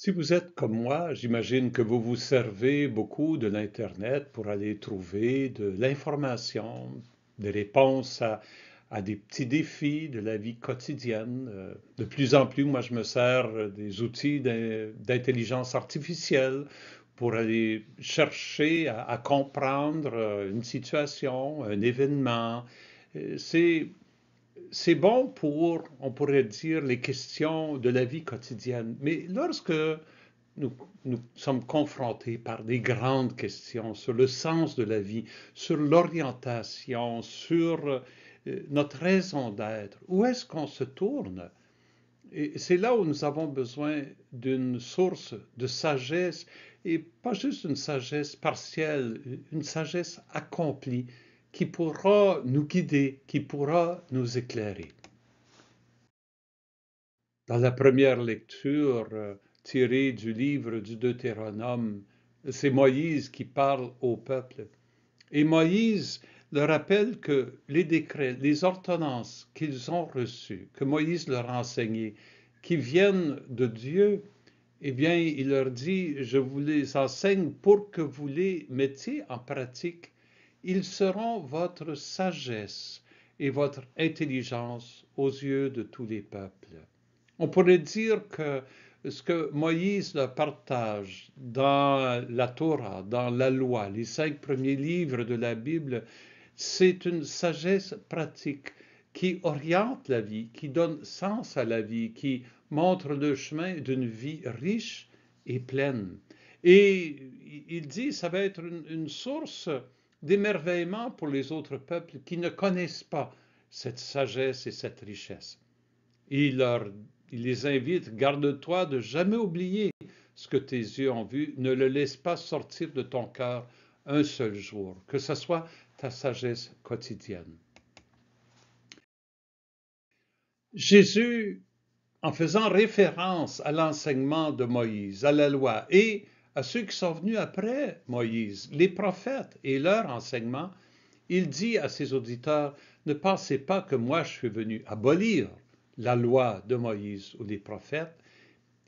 Si vous êtes comme moi, j'imagine que vous vous servez beaucoup de l'Internet pour aller trouver de l'information, des réponses à des petits défis de la vie quotidienne. De plus en plus, moi, je me sers des outils d'intelligence artificielle pour aller chercher à comprendre une situation, un événement. C'est c'est bon pour, on pourrait dire, les questions de la vie quotidienne. Mais lorsque nous, nous sommes confrontés par des grandes questions sur le sens de la vie, sur l'orientation, sur notre raison d'être, où est-ce qu'on se tourne? Et c'est là où nous avons besoin d'une source de sagesse, et pas juste une sagesse partielle, une sagesse accomplie qui pourra nous guider, qui pourra nous éclairer. Dans la première lecture tirée du livre du Deutéronome, c'est Moïse qui parle au peuple. Et Moïse leur rappelle que les décrets, les ordonnances qu'ils ont reçues, que Moïse leur a enseignées, qui viennent de Dieu, eh bien, il leur dit, je vous les enseigne pour que vous les mettiez en pratique. Ils seront votre sagesse et votre intelligence aux yeux de tous les peuples. On pourrait dire que ce que Moïse leur partage dans la Torah, dans la loi, les 5 premiers livres de la Bible, c'est une sagesse pratique qui oriente la vie, qui donne sens à la vie, qui montre le chemin d'une vie riche et pleine. Et il dit, ça va être une source d'émerveillement pour les autres peuples qui ne connaissent pas cette sagesse et cette richesse. Il, leur, il les invite, garde-toi de jamais oublier ce que tes yeux ont vu, ne le laisse pas sortir de ton cœur un seul jour, que ce soit ta sagesse quotidienne. Jésus, en faisant référence à l'enseignement de Moïse, à la loi et à ceux qui sont venus après Moïse, les prophètes et leur enseignement, il dit à ses auditeurs, ne pensez pas que moi je suis venu abolir la loi de Moïse ou des prophètes,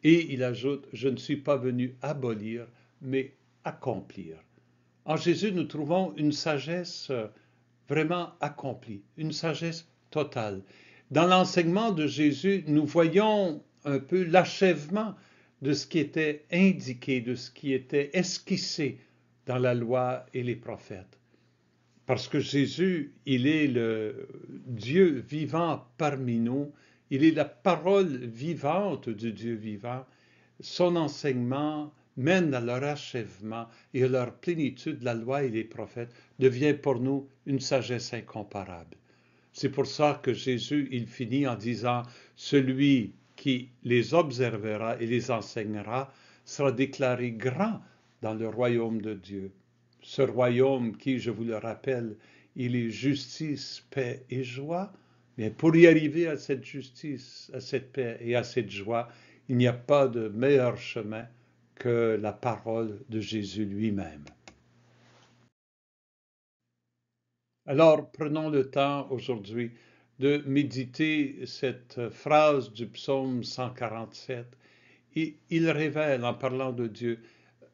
et il ajoute, je ne suis pas venu abolir, mais accomplir. En Jésus, nous trouvons une sagesse vraiment accomplie, une sagesse totale. Dans l'enseignement de Jésus, nous voyons un peu l'achèvement de ce qui était indiqué, de ce qui était esquissé dans la loi et les prophètes. Parce que Jésus, il est le Dieu vivant parmi nous, il est la parole vivante du Dieu vivant. Son enseignement mène à leur achèvement et à leur plénitude. La loi et les prophètes devient pour nous une sagesse incomparable. C'est pour ça que Jésus, il finit en disant, celui qui les observera et les enseignera sera déclaré grand dans le royaume de Dieu. Ce royaume qui, je vous le rappelle, il est justice, paix et joie. Mais pour y arriver à cette justice, à cette paix et à cette joie, il n'y a pas de meilleur chemin que la parole de Jésus lui-même. Alors, prenons le temps aujourd'hui de méditer cette phrase du psaume 147. Il révèle, en parlant de Dieu,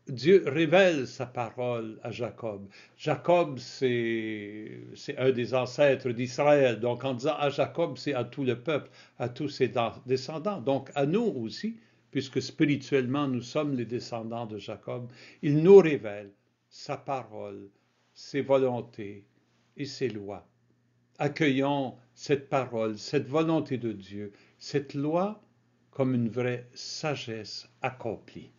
Dieu révèle sa parole à Jacob. Jacob, c'est un des ancêtres d'Israël. Donc, en disant à Jacob, c'est à tout le peuple, à tous ses descendants. Donc, à nous aussi, puisque spirituellement, nous sommes les descendants de Jacob. Il nous révèle sa parole, ses volontés et ses lois. Accueillons cette parole, cette volonté de Dieu, cette loi comme une vraie sagesse accomplie.